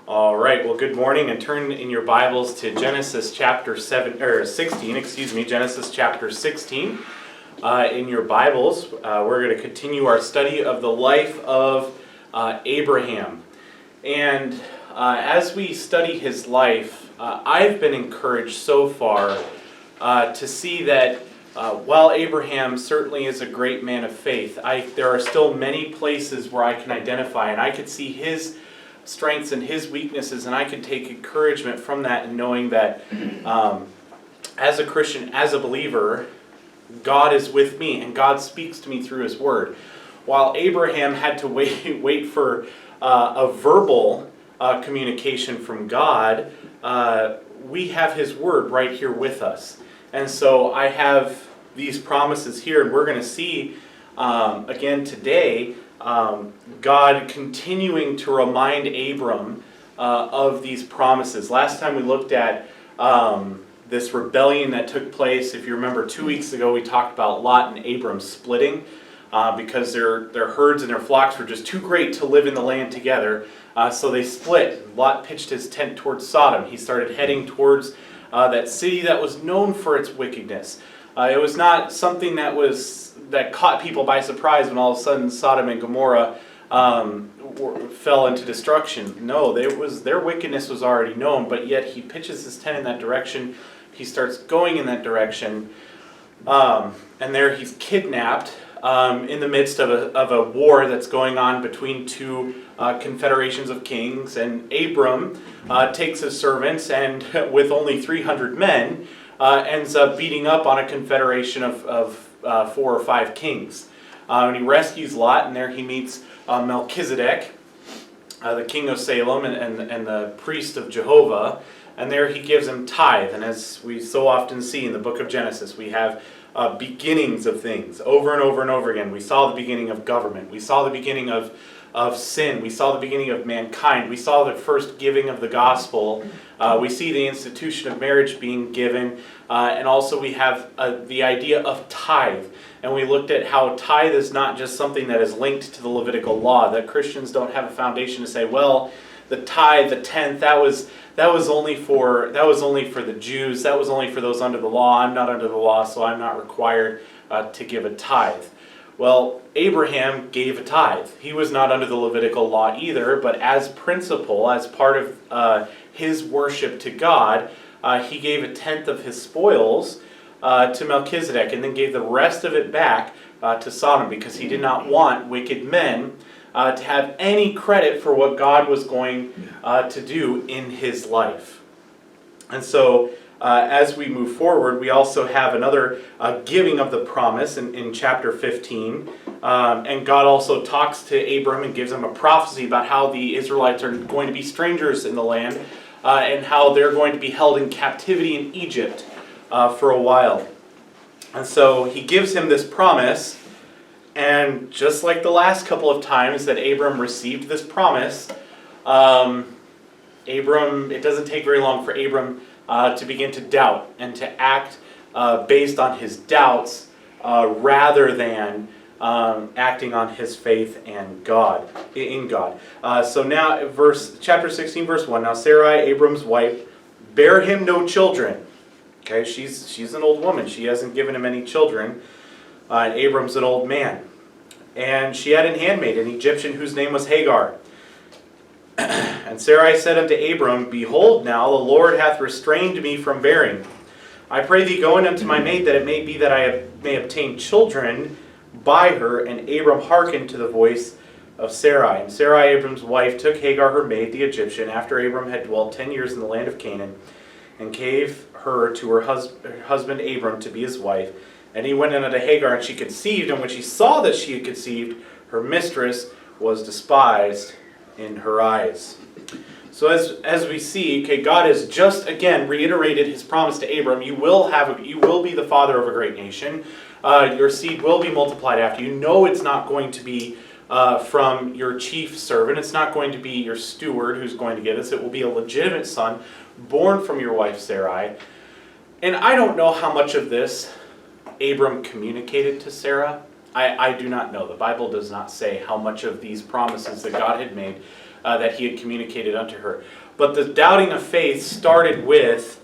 All right, well, good morning, and turn in your Bibles to Genesis chapter 16, Genesis chapter 16. In your Bibles, we're going to continue our study of the life of Abraham. And as we study his life, I've been encouraged so far to see that while Abraham certainly is a great man of faith, there are still many places where I can identify, and I could see his strengths and his weaknesses, and I can take encouragement from that and knowing that as a Christian, as a believer, God is with me and God speaks to me through his word. While Abraham had to wait for a verbal communication from God, we have his word right here with us. And so I have these promises here, and we're going to see again today God continuing to remind Abram of these promises. Last time we looked at this rebellion that took place. If you remember 2 weeks ago, we talked about Lot and Abram splitting because their herds and their flocks were just too great to live in the land together. So they split. Lot pitched his tent towards Sodom. He started heading towards that city that was known for its wickedness. It was not something that caught people by surprise when all of a sudden Sodom and Gomorrah fell into destruction. No, their wickedness was already known, but yet he pitches his tent in that direction. He starts going in that direction, and there he's kidnapped in the midst of a war that's going on between two confederations of kings. And Abram takes his servants and with only 300 men ends up beating up on a confederation of 4 or 5 kings. And he rescues Lot, and there he meets Melchizedek, the king of Salem and the priest of Jehovah. And there he gives him tithe. And as we so often see in the book of Genesis, we have beginnings of things over and over and over again. We saw the beginning of government. We saw the beginning of sin. We saw the beginning of mankind. We saw the first giving of the gospel. We see the institution of marriage being given. And also we have the idea of tithe. And we looked at how tithe is not just something that is linked to the Levitical law, that Christians don't have a foundation to say, well, the tithe, the tenth, that was only for the Jews. That was only for those under the law. I'm not under the law, so I'm not required to give a tithe. Well, Abraham gave a tithe. He was not under the Levitical law either, but as principle, as part of his worship to God, he gave a tenth of his spoils to Melchizedek, and then gave the rest of it back to Sodom, because he did not want wicked men to have any credit for what God was going to do in his life. And so as we move forward, we also have another giving of the promise in chapter 15. And God also talks to Abram and gives him a prophecy about how the Israelites are going to be strangers in the land and how they're going to be held in captivity in Egypt for a while. And so he gives him this promise. And just like the last couple of times that Abram received this promise, it doesn't take very long for Abram to begin to doubt and to act based on his doubts rather than acting on his faith and in God. So now, chapter 16, verse 1. Now Sarai, Abram's wife, bare him no children. Okay, she's an old woman. She hasn't given him any children. And Abram's an old man. And she had an handmaid, an Egyptian, whose name was Hagar. And Sarai said unto Abram, Behold now, the Lord hath restrained me from bearing. I pray thee, go in unto my maid, that it may be that I may obtain children by her. And Abram hearkened to the voice of Sarai. And Sarai, Abram's wife, took Hagar her maid, the Egyptian, after Abram had dwelt 10 years in the land of Canaan, and gave her to her husband Abram to be his wife. And he went in unto Hagar, and she conceived. And when she saw that she had conceived, her mistress was despised in her eyes. So as we see, okay, God has just again reiterated his promise to Abram. You will be the father of a great nation. Your seed will be multiplied after you. No, it's not going to be from your chief servant. It's not going to be your steward who's going to get this. It will be a legitimate son born from your wife Sarai. And I don't know how much of this Abram communicated to Sarah. I do not know. The Bible does not say how much of these promises that God had made that he had communicated unto her. But the doubting of faith started with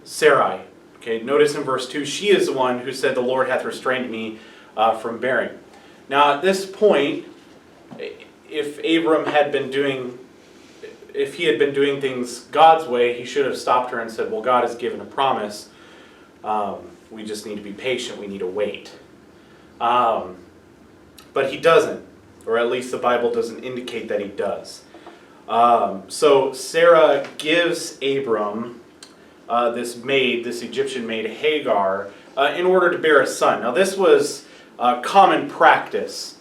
Sarai. Okay, notice in verse 2, she is the one who said, "The Lord hath restrained me from bearing." Now at this point, if Abram had been doing, if he had been doing things God's way, he should have stopped her and said, "Well, God has given a promise. We just need to be patient. We need to wait." But he doesn't, or at least the Bible doesn't indicate that he does. So Sarah gives Abram this maid, this Egyptian maid Hagar, in order to bear a son. Now this was common practice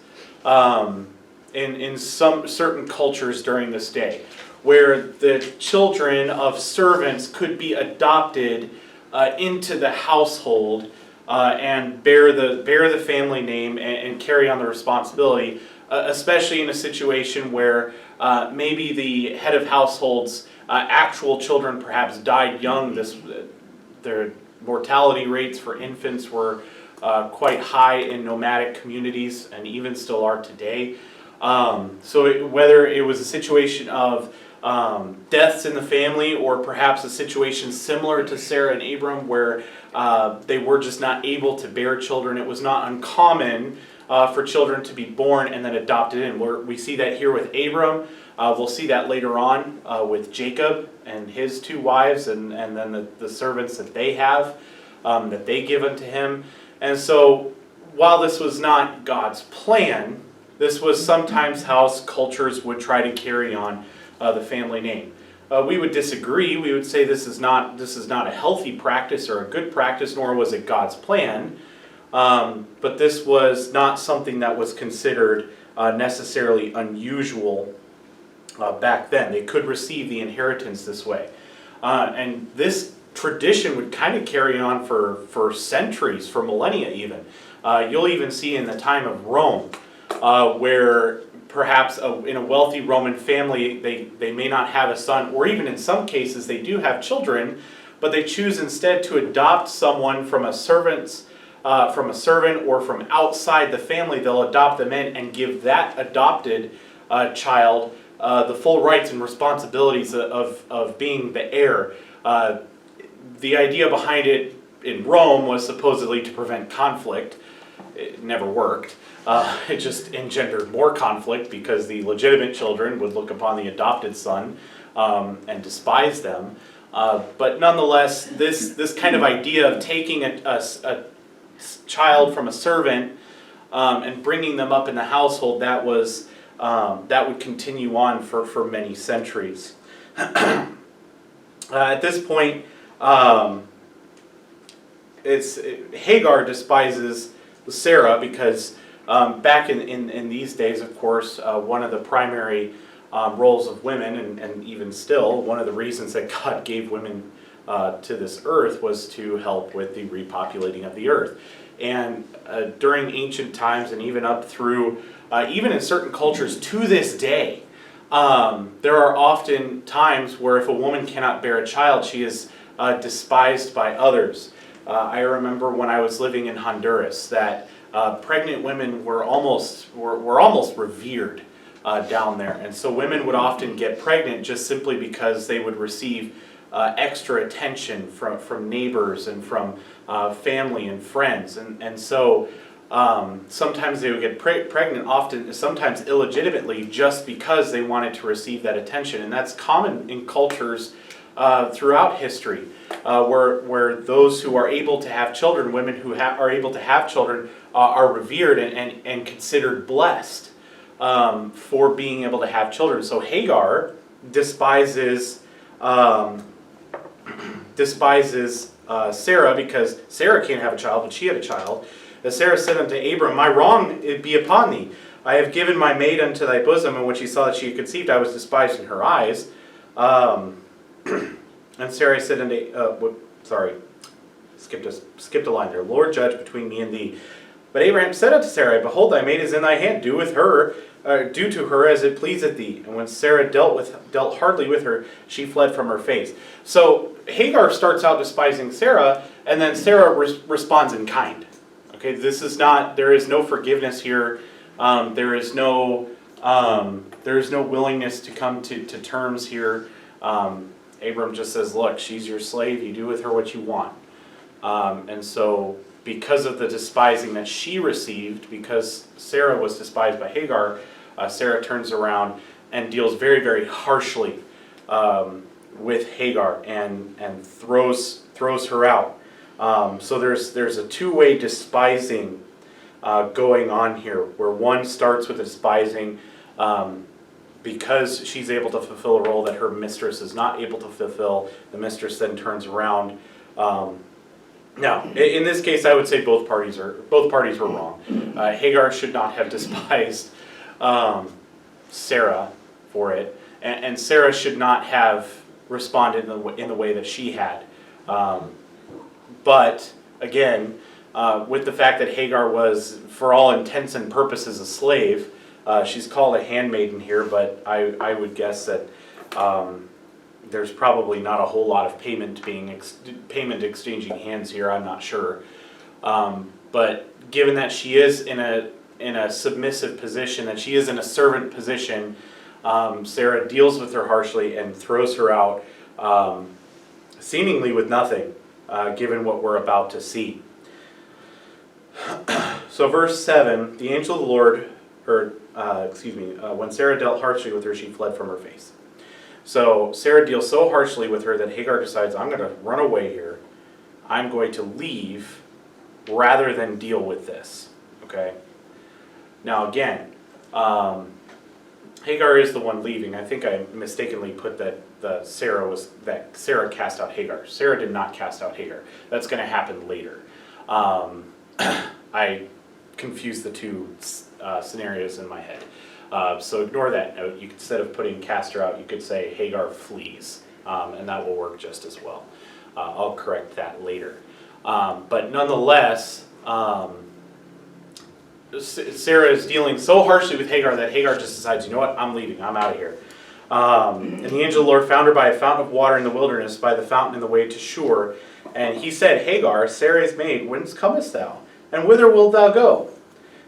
in some certain cultures during this day, where the children of servants could be adopted into the household and bear the family name and carry on the responsibility, especially in a situation where maybe the head of household's actual children perhaps died young. Their mortality rates for infants were quite high in nomadic communities, and even still are today. So whether it was a situation of deaths in the family, or perhaps a situation similar to Sarah and Abram where they were just not able to bear children, it was not uncommon for children to be born and then adopted in. We see that here with Abram. We'll see that later on with Jacob and his two wives, and then the servants that they have, that they give unto him. And so while this was not God's plan, this was sometimes how cultures would try to carry on the family name. We would disagree. We would say this is not a healthy practice or a good practice, nor was it God's plan. But this was not something that was considered necessarily unusual back then. They could receive the inheritance this way. And this tradition would kind of carry on for centuries, for millennia even. You'll even see in the time of Rome, where perhaps in a wealthy Roman family, they may not have a son, or even in some cases they do have children, but they choose instead to adopt someone from a servant or from outside the family. They'll adopt them in and give that adopted child the full rights and responsibilities of being the heir. The idea behind it in Rome was supposedly to prevent conflict. It never worked. It just engendered more conflict because the legitimate children would look upon the adopted son and despise them. But nonetheless, this kind of idea of taking a child from a servant and bringing them up in the household, that would continue on for many centuries. At this point, Hagar despises Sarah because back in these days, of course, one of the primary roles of women, and even still, one of the reasons that God gave women to this earth was to help with the repopulating of the earth. And during ancient times, and even up through, even in certain cultures to this day, there are often times where if a woman cannot bear a child, she is despised by others. I remember when I was living in Honduras that pregnant women were almost revered down there, and so women would often get pregnant just simply because they would receive extra attention from neighbors and from family and friends, and so sometimes they would get pregnant, sometimes illegitimately, just because they wanted to receive that attention. And that's common in cultures throughout history, where those who are able to have children, women who are able to have children, are revered and considered blessed for being able to have children. So Hagar despises Sarah because Sarah can't have a child, but she had a child. As Sarah said unto Abram, "My wrong it be upon thee. I have given my maid unto thy bosom, and when she saw that she had conceived, I was despised in her eyes." And Sarah said unto, skipped a line there. "Lord, judge between me and thee." But Abraham said unto Sarah, "Behold, thy maid is in thy hand. Do to her as it pleaseth thee." And when Sarah dealt hardly with her, she fled from her face. So Hagar starts out despising Sarah, and then Sarah responds in kind. Okay, there is no forgiveness here. There is no There's no willingness to come to terms here. Abram just says, look, she's your slave, you do with her what you want. And so because of the despising that she received, because Sarah was despised by Hagar, Sarah turns around and deals very, very harshly with Hagar and throws her out. So there's a two-way despising going on here, where one starts with despising because she's able to fulfill a role that her mistress is not able to fulfill. The mistress then turns around. Now, in this case, I would say both parties were wrong. Hagar should not have despised Sarah for it, and Sarah should not have responded in the way that she had. But again, with the fact that Hagar was, for all intents and purposes, a slave, she's called a handmaiden here, but I would guess that there's probably not a whole lot of payment exchanging hands here. I'm not sure, but given that she is in a submissive position, that she is in a servant position, Sarah deals with her harshly and throws her out, seemingly with nothing, given what we're about to see. So verse 7, the angel of the Lord, when Sarah dealt harshly with her, she fled from her face. So Sarah deals so harshly with her that Hagar decides, I'm going to run away here. I'm going to leave rather than deal with this. Okay. Now again, Hagar is the one leaving. I think I mistakenly put that Sarah cast out Hagar. Sarah did not cast out Hagar. That's going to happen later. I confused the two scenarios in my head. So ignore that note. Instead of putting cast her out, you could say Hagar flees, and that will work just as well. I'll correct that later. But nonetheless, Sarah is dealing so harshly with Hagar that Hagar just decides, you know what, I'm leaving, I'm out of here. And the angel of the Lord found her by a fountain of water in the wilderness, by the fountain in the way to Shur. And he said, Hagar, Sarah's maid, whence comest thou? And whither wilt thou go?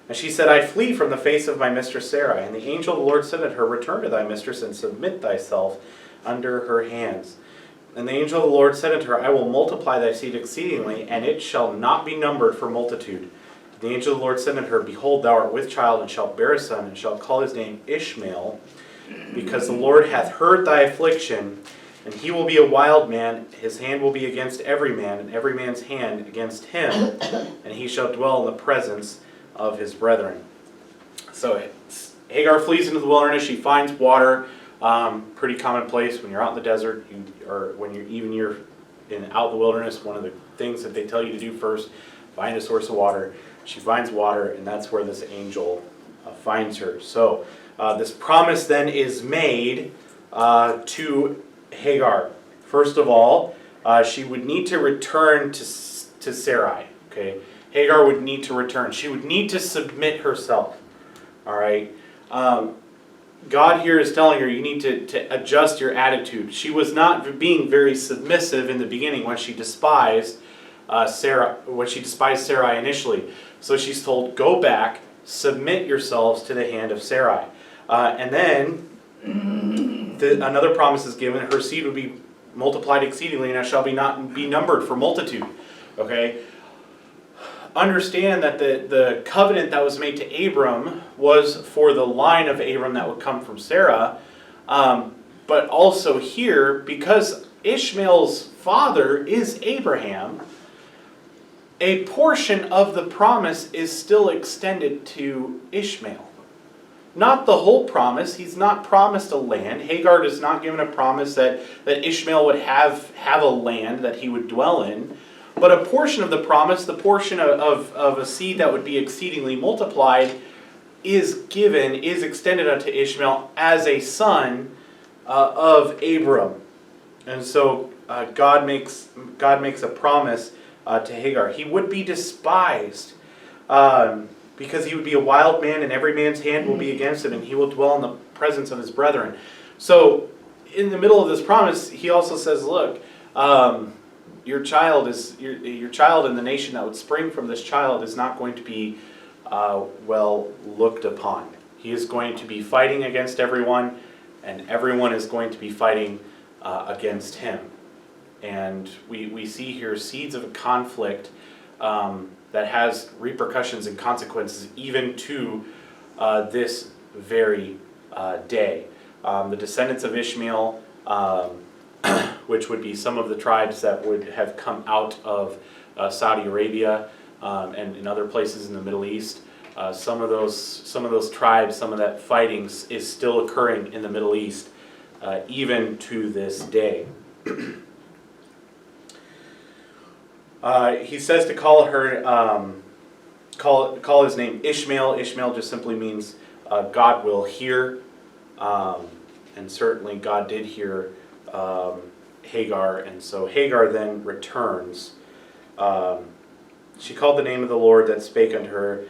And she said, I flee from the face of my mistress Sarah. And the angel of the Lord said unto her, return to thy mistress, and submit thyself under her hands. And the angel of the Lord said unto her, I will multiply thy seed exceedingly, and it shall not be numbered for multitude. The angel of the Lord said unto her, behold, thou art with child, and shalt bear a son, and shalt call his name Ishmael, because the Lord hath heard thy affliction, and he will be a wild man, his hand will be against every man, and every man's hand against him, and he shall dwell in the presence of his brethren. So Hagar flees into the wilderness, she finds water, pretty commonplace when you're out in the desert, or when you're out in the wilderness. One of the things that they tell you to do first, find a source of water. She finds water, and that's where this angel finds her. So this promise then is made to Hagar. First of all, she would need to return to Sarai. Okay, Hagar would need to return. She would need to submit herself. All right. God here is telling her you need to adjust your attitude. She was not being very submissive in the beginning when she despised Sarai initially. So she's told, go back, submit yourselves to the hand of Sarai. And then another promise is given, her seed would be multiplied exceedingly, and it shall not be numbered for multitude. Okay? Understand that the covenant that was made to Abram was for the line of Abram that would come from Sarah. But also here, because Ishmael's father is Abraham, a portion of the promise is still extended to Ishmael. Not the whole promise. He's not promised a land. Hagar is not given a promise that Ishmael would have a land that he would dwell in. But a portion of the promise, the portion of a seed that would be exceedingly multiplied, is extended unto Ishmael as a son of Abram. And so God makes a promise to Hagar. He would be despised because he would be a wild man, and every man's hand will be against him, and he will dwell in the presence of his brethren. So in the middle of this promise, he also says, look, your child and the nation that would spring from this child is not going to be well looked upon. He is going to be fighting against everyone, and everyone is going to be fighting against him. And we see here seeds of a conflict that has repercussions and consequences even to this very day. The descendants of Ishmael, which would be some of the tribes that would have come out of Saudi Arabia and in other places in the Middle East. Some of those tribes, some of that fighting is still occurring in the Middle East, even to this day. He says to call her, call his name Ishmael. Ishmael just simply means God will hear, and certainly God did hear Hagar, and so Hagar then returns. She called the name of the Lord that spake unto her,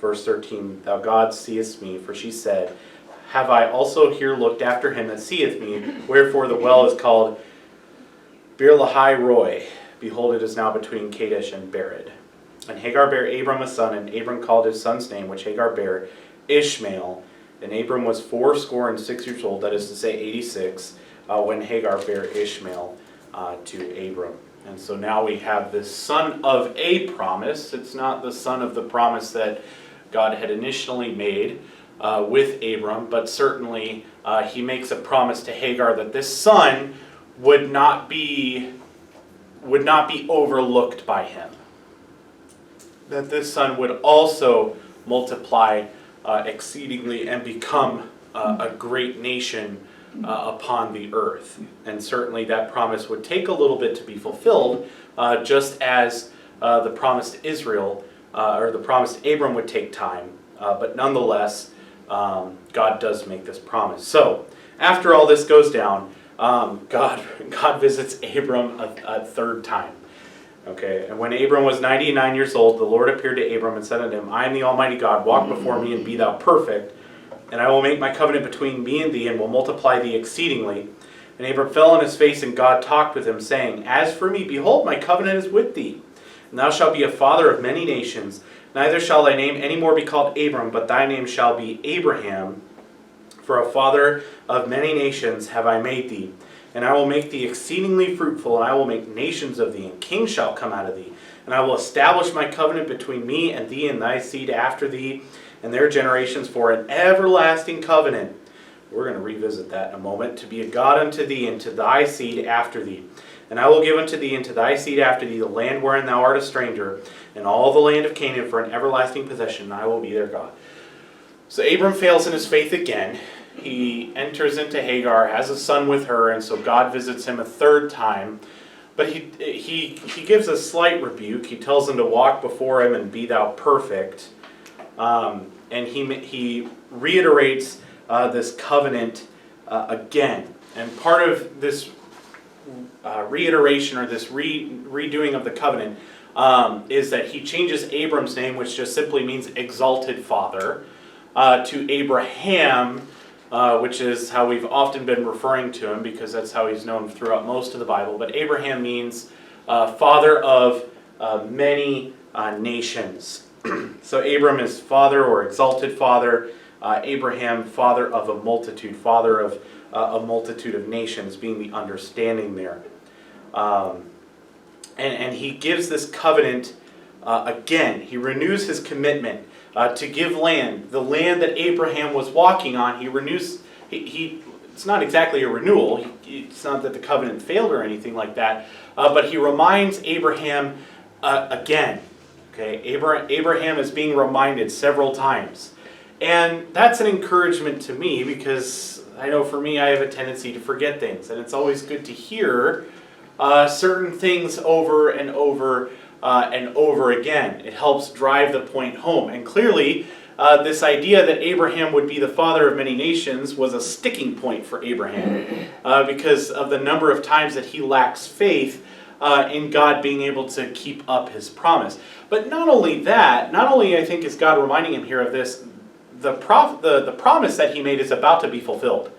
verse 13, Thou God seest me, for she said, Have I also here looked after him that seeth me? Wherefore the well is called Beer-lahai-roi. Behold, it is now between Kadesh and Bered. And Hagar bare Abram a son, and Abram called his son's name, which Hagar bare, Ishmael. And Abram was 86 years old, that is to say 86, when Hagar bare Ishmael to Abram. And so now we have this son of a promise. It's not the son of the promise that God had initially made with Abram, but certainly he makes a promise to Hagar that this son would not be overlooked by him. That this son would also multiply exceedingly and become a great nation upon the earth. And certainly that promise would take a little bit to be fulfilled, just as the promise to Israel, or the promise to Abram would take time. But nonetheless, God does make this promise. So, after all this goes down, God visits Abram a third time. Okay, and when Abram was 99 years old, the Lord appeared to Abram and said unto him, I am the Almighty God, walk before me and be thou perfect, and I will make my covenant between me and thee, and will multiply thee exceedingly. And Abram fell on his face, and God talked with him, saying, As for me, behold, my covenant is with thee, and thou shalt be a father of many nations. Neither shall thy name any more be called Abram, but thy name shall be Abraham, for a father of many nations have I made thee. And I will make thee exceedingly fruitful, and I will make nations of thee, and kings shall come out of thee. And I will establish my covenant between me and thee and thy seed after thee, and their generations for an everlasting covenant. We're going to revisit that in a moment. To be a God unto thee, and to thy seed after thee. And I will give unto thee and to thy seed after thee the land wherein thou art a stranger, and all the land of Canaan for an everlasting possession, and I will be their God. So Abram fails in his faith again. He enters into Hagar, has a son with her, and so God visits him a third time. But he gives a slight rebuke. He tells him to walk before him and be thou perfect. And he reiterates this covenant again. And part of this reiteration, or this redoing of the covenant, is that he changes Abram's name, which just simply means exalted father, to Abraham, which is how we've often been referring to him, because that's how he's known throughout most of the Bible. But Abraham means father of many nations. So Abram is father or exalted father. Abraham, father of a multitude, father of a multitude of nations, being the understanding there. And he gives this covenant again. He renews his commitment to give land. The land that Abraham was walking on, he renews. It's not exactly a renewal. It's not that the covenant failed or anything like that. But he reminds Abraham again. Okay, Abraham is being reminded several times. And that's an encouragement to me, because I know for me, I have a tendency to forget things. And it's always good to hear certain things over and over and over again. It helps drive the point home. And clearly, this idea that Abraham would be the father of many nations was a sticking point for Abraham because of the number of times that he lacks faith in God being able to keep up his promise. But not only that, not only I think is God reminding him here of this, the promise that he made is about to be fulfilled.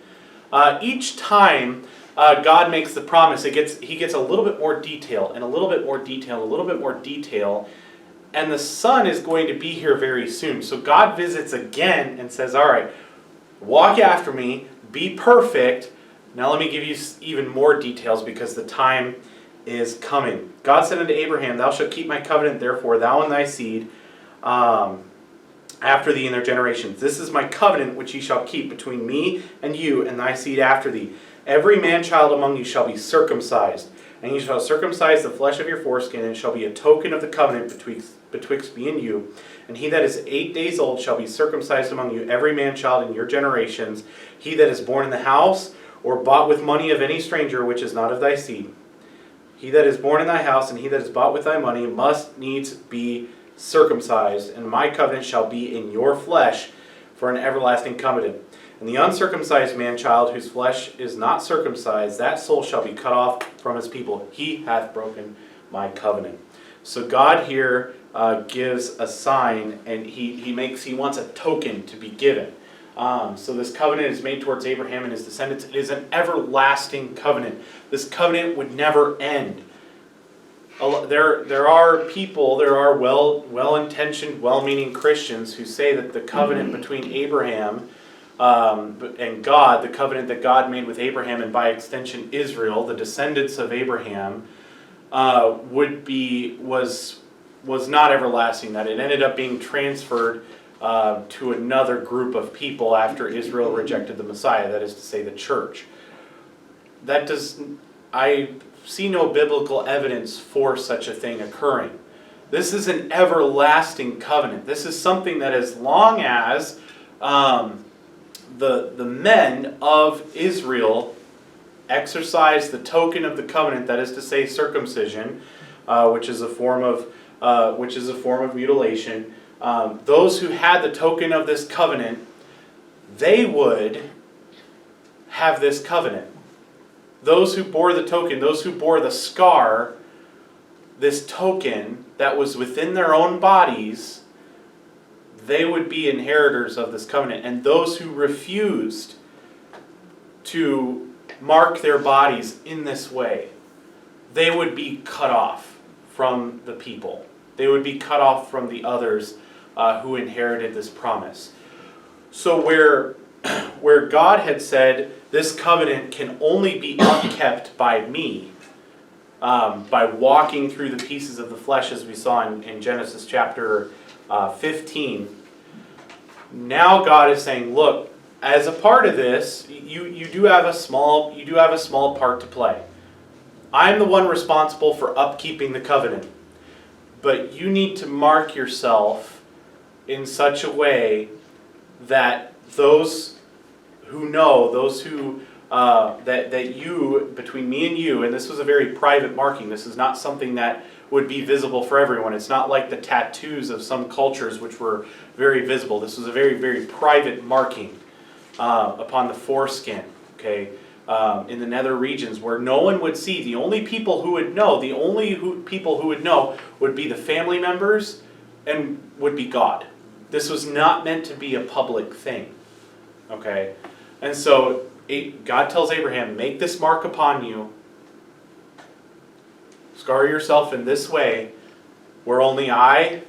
Each time God makes the promise, he gets a little bit more detail, and a little bit more detail, a little bit more detail, And the Son is going to be here very soon. So God visits again and says, all right, walk after me, be perfect. Now let me give you even more details because the time is coming. God said unto Abraham, thou shalt keep my covenant, therefore, thou and thy seed after thee in their generations. This is my covenant which ye shall keep between me and you and thy seed after thee. Every man-child among you shall be circumcised, and ye shall circumcise the flesh of your foreskin, and it shall be a token of the covenant betwixt me and you. And he that is 8 days old shall be circumcised among you, every man-child in your generations. He that is born in the house, or bought with money of any stranger, which is not of thy seed. He that is born in thy house, and he that is bought with thy money, must needs be circumcised, and my covenant shall be in your flesh for an everlasting covenant. And the uncircumcised man-child, whose flesh is not circumcised, that soul shall be cut off from his people. He hath broken my covenant. So God here gives a sign, and he wants a token to be given. So this covenant is made towards Abraham and his descendants. It is an everlasting covenant. This covenant would never end. There are people, there are well-intentioned, well-meaning Christians who say that the covenant between Abraham and God, the covenant that God made with Abraham and by extension Israel, the descendants of Abraham, was not everlasting. That it ended up being transferred to another group of people after Israel rejected the Messiah. That is to say, the church. I see no biblical evidence for such a thing occurring. This is an everlasting covenant. This is something that as long as the men of Israel exercise the token of the covenant, that is to say circumcision, which is a form of mutilation, those who had the token of this covenant, they would have this covenant. Those who bore the token, those who bore the scar, this token that was within their own bodies, they would be inheritors of this covenant. And those who refused to mark their bodies in this way, they would be cut off from the people. They would be cut off from the others who inherited this promise. So where God had said, this covenant can only be upkept by me, by walking through the pieces of the flesh, as we saw in Genesis chapter 15. Now God is saying, look, as a part of this, you do have a small part to play. I'm the one responsible for upkeeping the covenant, but you need to mark yourself in such a way that those who know, that you, between me and you, and this was a very private marking. This is not something that would be visible for everyone. It's not like the tattoos of some cultures which were very visible. This was a very, very private marking upon the foreskin, okay, in the nether regions where no one would see. The only people who would know, would be the family members and would be God. This was not meant to be a public thing, okay? And so God tells Abraham, make this mark upon you, scar yourself in this way, where only I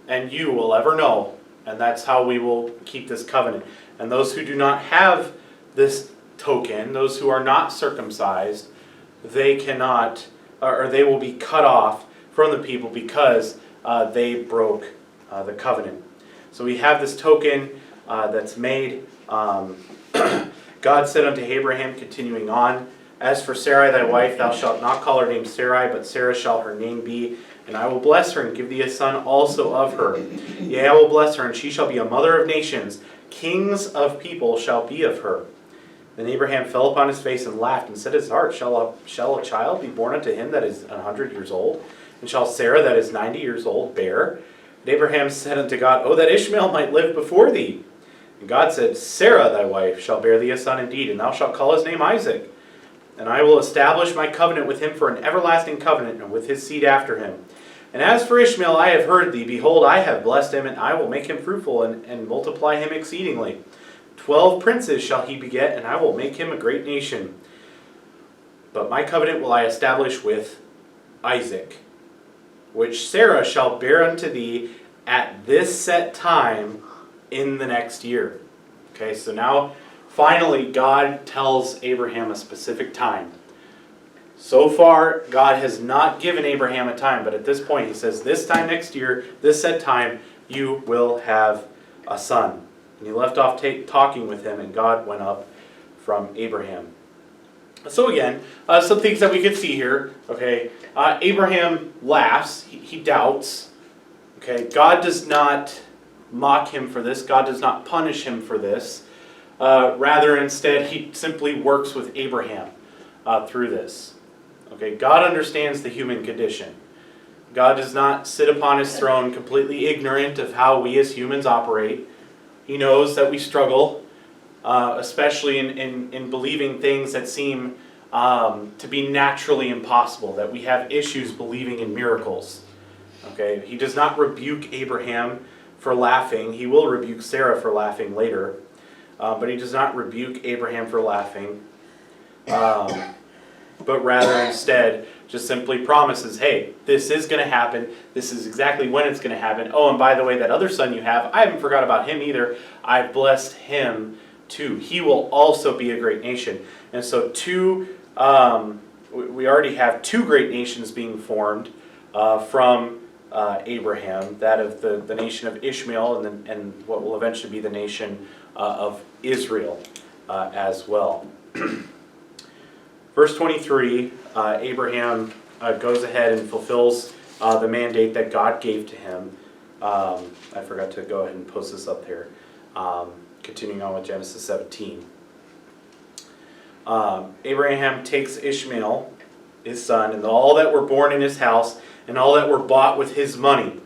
and you will ever know, and that's how we will keep this covenant. And those who do not have this token, those who are not circumcised, they cannot, or they will be cut off from the people because they broke the covenant. So we have this token that's made. God said unto Abraham, continuing on, as for Sarai thy wife, thou shalt not call her name Sarai, but Sarah shall her name be, and I will bless her and give thee a son also of her. Yea, I will bless her, and she shall be a mother of nations. Kings of people shall be of her. Then Abraham fell upon his face and laughed, and said in his heart, Shall a child be born unto him that is 100 years old? And shall Sarah that is 90 years old bear? And Abraham said unto God, O that Ishmael might live before thee. And God said, Sarah thy wife shall bear thee a son indeed, and thou shalt call his name Isaac. And I will establish my covenant with him for an everlasting covenant, and with his seed after him. And as for Ishmael, I have heard thee. Behold, I have blessed him, and I will make him fruitful, and multiply him exceedingly. 12 princes shall he beget, and I will make him a great nation. But my covenant will I establish with Isaac. which Sarah shall bear unto thee at this set time in the next year. Okay, so now finally God tells Abraham a specific time. So far, God has not given Abraham a time, but at this point he says, this time next year, this set time, you will have a son. And he left off talking with him, and God went up from Abraham. So again, some things that we could see here. Okay, Abraham laughs, he doubts. Okay, God does not mock him for this. God does not punish him for this. Rather, instead, he simply works with Abraham through this. Okay, God understands the human condition. God does not sit upon his throne completely ignorant of how we as humans operate. He knows that we struggle, especially in believing things that seem to be naturally impossible, that we have issues believing in miracles. Okay, he does not rebuke Abraham for laughing. He will rebuke Sarah for laughing later, but he does not rebuke Abraham for laughing. But rather instead just simply promises, hey, this is going to happen. This is exactly when it's going to happen. Oh, and by the way, that other son you have, I haven't forgot about him either. I've blessed him too. He will also be a great nation. And so we already have two great nations being formed from Abraham, that of the nation of Ishmael and what will eventually be the nation of Israel as well. Verse 23, Abraham goes ahead and fulfills the mandate that God gave to him. I forgot to go ahead and post this up there. Continuing on with Genesis 17. Abraham takes Ishmael, his son, and all that were born in his house, and all that were bought with his money,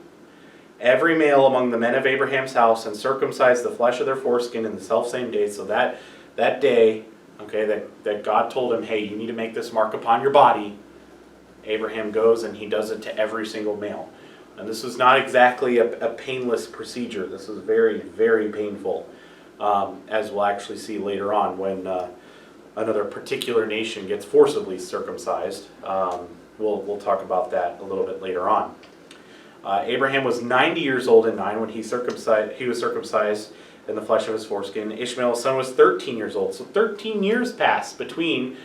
every male among the men of Abraham's house, and circumcised the flesh of their foreskin in the selfsame day. So that day, okay, that God told him, hey, you need to make this mark upon your body. Abraham goes and he does it to every single male. And this was not exactly a painless procedure. This was very, very painful, as we'll actually see later on when another particular nation gets forcibly circumcised. We'll talk about that a little bit later on. Abraham was 90 years old and 9 when he was circumcised in the flesh of his foreskin. Ishmael's son was 13 years old. So 13 years passed between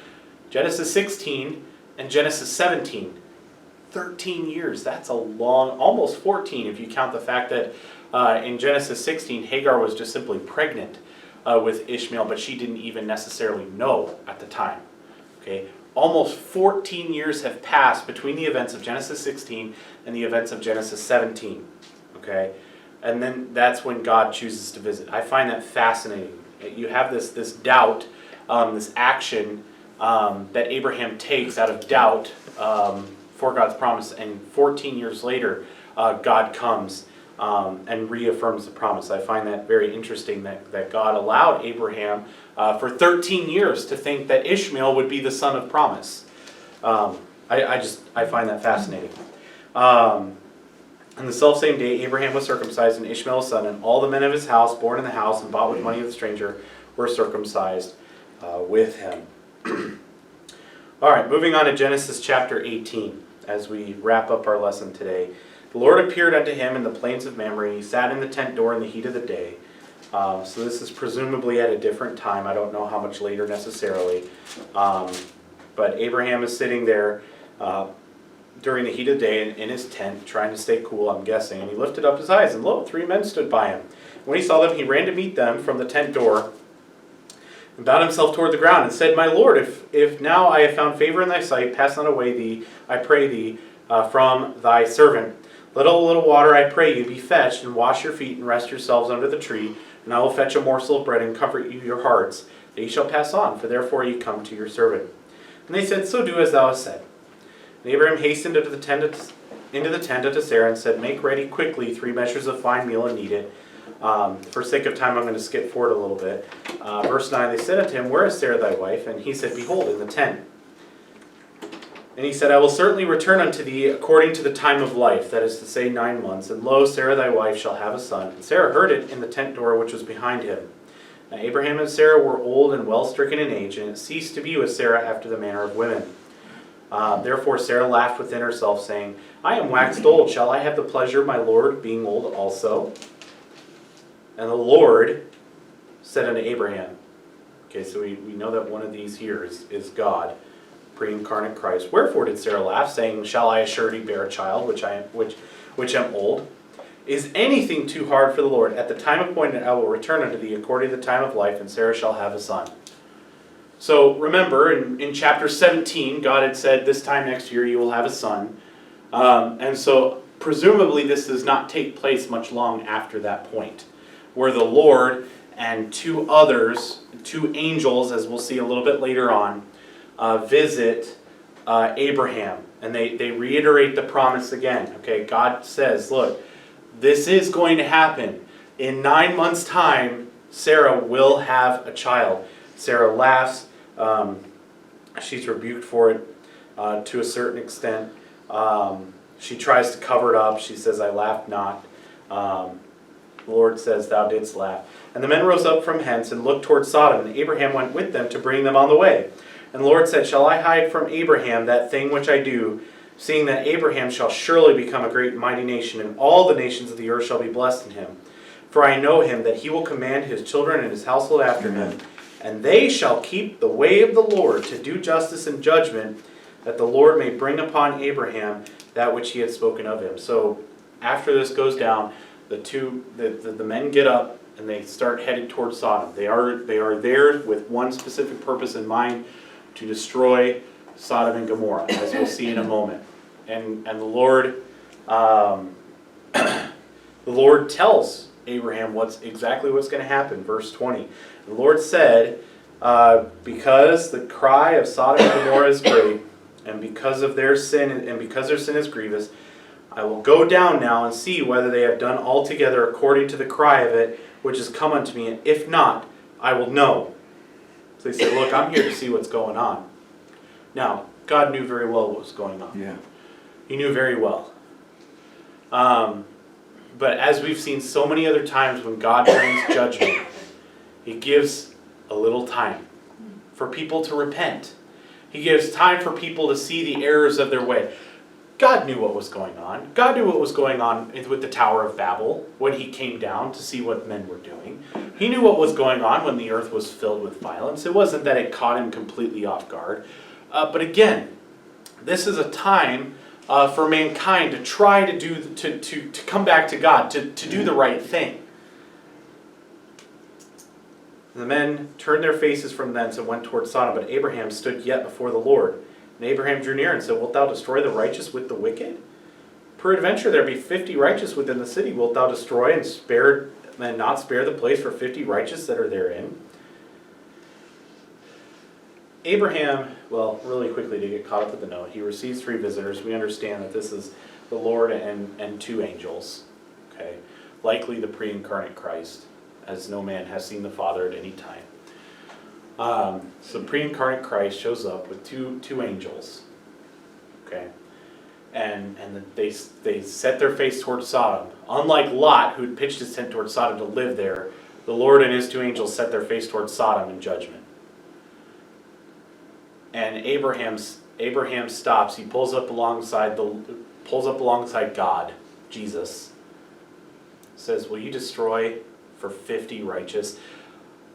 Genesis 16 and Genesis 17. 13 years. That's a long, almost 14 if you count the fact that in Genesis 16, Hagar was just simply pregnant with Ishmael, but she didn't even necessarily know at the time. Okay, almost 14 years have passed between the events of Genesis 16 and the events of Genesis 17. Okay. And then that's when God chooses to visit. I find that fascinating. You have this doubt, this action that Abraham takes out of doubt for God's promise. And 14 years later, God comes and reaffirms the promise. I find that very interesting that God allowed Abraham for 13 years to think that Ishmael would be the son of promise. I find that fascinating. On the selfsame day, Abraham was circumcised, and Ishmael's son, and all the men of his house, born in the house and bought with money of the stranger, were circumcised with him. All right, moving on to Genesis chapter 18, as we wrap up our lesson today. The Lord appeared unto him in the plains of Mamre. He sat in the tent door in the heat of the day. So this is presumably at a different time. I don't know how much later necessarily. But Abraham is sitting there during the heat of the day in his tent, trying to stay cool, I'm guessing. And he lifted up his eyes, and lo, 3 men stood by him. When he saw them, he ran to meet them from the tent door, and bowed himself toward the ground, and said, My Lord, if now I have found favor in thy sight, pass not away thee, I pray thee, from thy servant. Let a little water, I pray you, be fetched, and wash your feet, and rest yourselves under the tree, and I will fetch a morsel of bread, and comfort you your hearts, that ye shall pass on, for therefore ye come to your servant. And they said, So do as thou hast said. And Abraham hastened into the tent unto Sarah, and said, Make ready quickly 3 measures of fine meal, and knead it. For sake of time, I'm going to skip forward a little bit. Verse 9, they said unto him, Where is Sarah thy wife? And he said, Behold, in the tent. And he said, I will certainly return unto thee according to the time of life, that is to say 9 months. And lo, Sarah thy wife shall have a son. And Sarah heard it in the tent door which was behind him. Now Abraham and Sarah were old and well stricken in age, and it ceased to be with Sarah after the manner of women. Therefore Sarah laughed within herself, saying, I am waxed old. Shall I have the pleasure of my Lord being old also? And the Lord said unto Abraham, okay, so we know that one of these here is God, pre-incarnate Christ. Wherefore did Sarah laugh, saying, Shall I assuredly bear a child, which am old? Is anything too hard for the Lord? At the time appointed I will return unto thee according to the time of life, and Sarah shall have a son. So remember, in chapter 17, God had said, this time next year you will have a son. And so presumably this does not take place much long after that point, where the Lord and two angels, as we'll see a little bit later on, visit Abraham. And they reiterate the promise again. Okay, God says, look, this is going to happen. In 9 months' time, Sarah will have a child. Sarah laughs. She's rebuked for it to a certain extent. She tries to cover it up. She says, I laughed not. The Lord says, thou didst laugh. And the men rose up from hence and looked toward Sodom, and Abraham went with them to bring them on the way. And the Lord said, Shall I hide from Abraham that thing which I do, seeing that Abraham shall surely become a great and mighty nation, and all the nations of the earth shall be blessed in him? For I know him, that he will command his children and his household after him, and they shall keep the way of the Lord, to do justice and judgment, that the Lord may bring upon Abraham that which he had spoken of him. So after this goes down, the men get up and they start headed towards Sodom. They are there with one specific purpose in mind, to destroy Sodom and Gomorrah, as we'll see in a moment. And the Lord the Lord tells Abraham exactly what's going to happen. Verse 20. The Lord said, because the cry of Sodom and Gomorrah is great, and because their sin is grievous, I will go down now and see whether they have done altogether according to the cry of it, which is come unto me, and if not, I will know. So he said, look, I'm here to see what's going on. Now, God knew very well what was going on. Yeah. He knew very well. But as we've seen so many other times when God brings judgment, He gives a little time for people to repent. He gives time for people to see the errors of their way. God knew what was going on. God knew what was going on with the Tower of Babel when He came down to see what men were doing. He knew what was going on when the earth was filled with violence. It wasn't that it caught Him completely off guard. But again, this is a time for mankind to try to come back to God, to do the right thing. The men turned their faces from thence and went toward Sodom, but Abraham stood yet before the Lord. And Abraham drew near and said, Wilt thou destroy the righteous with the wicked? Peradventure there be 50 righteous within the city. Wilt thou destroy and not spare the place for 50 righteous that are therein? Abraham, well, really quickly to get caught up with the note, he receives 3 visitors. We understand that this is the Lord and 2 angels. Okay, likely the pre-incarnate Christ, as no man has seen the Father at any time. So pre-incarnate Christ shows up with two angels. Okay, and they set their face towards Sodom. Unlike Lot, who had pitched his tent towards Sodom to live there, the Lord and His 2 angels set their face towards Sodom in judgment. And Abraham stops. He pulls up alongside God, Jesus. Says, "Will you destroy for 50 righteous?"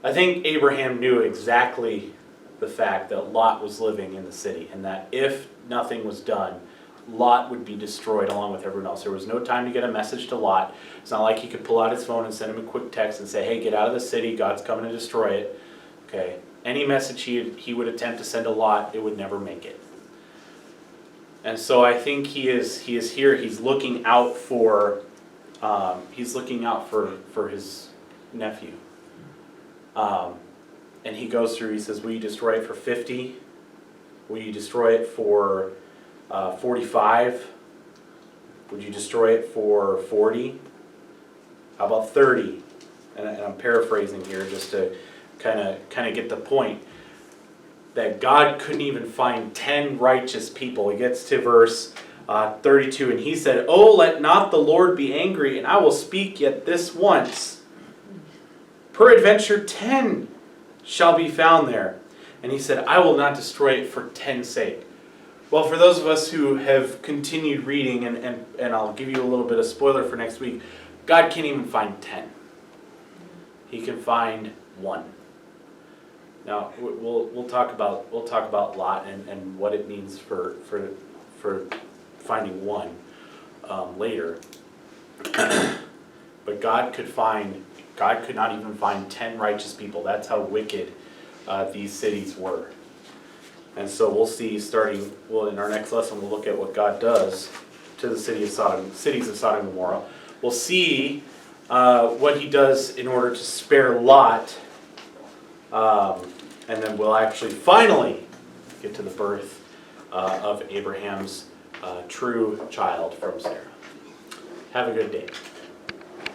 I think Abraham knew exactly the fact that Lot was living in the city, and that if nothing was done, Lot would be destroyed along with everyone else. There was no time to get a message to Lot. It's not like he could pull out his phone and send him a quick text and say, "Hey, get out of the city, God's coming to destroy it." Okay. Any message he would attempt to send to Lot, it would never make it. And so I think he is here. He's looking out for his nephew. And he goes through. He says, "Will you destroy it for 50? Will you destroy it for 45? Would you destroy it for 40? How about 30?" And I'm paraphrasing here just to kind of get the point that God couldn't even find 10 righteous people. He gets to verse 32, and he said, "Oh, let not the Lord be angry, and I will speak yet this once. Peradventure 10 shall be found there." And he said, "I will not destroy it for 10's sake." Well, for those of us who have continued reading, and I'll give you a little bit of spoiler for next week, God can't even find 10. He can find 1. Now we'll talk about Lot and what it means for finding 1 later. But God could not even find 10 righteous people. That's how wicked these cities were. And so we'll see in our next lesson, we'll look at what God does to the cities of Sodom and Gomorrah. We'll see what he does in order to spare Lot. And then we'll actually finally get to the birth of Abraham's true child from Sarah. Have a good day.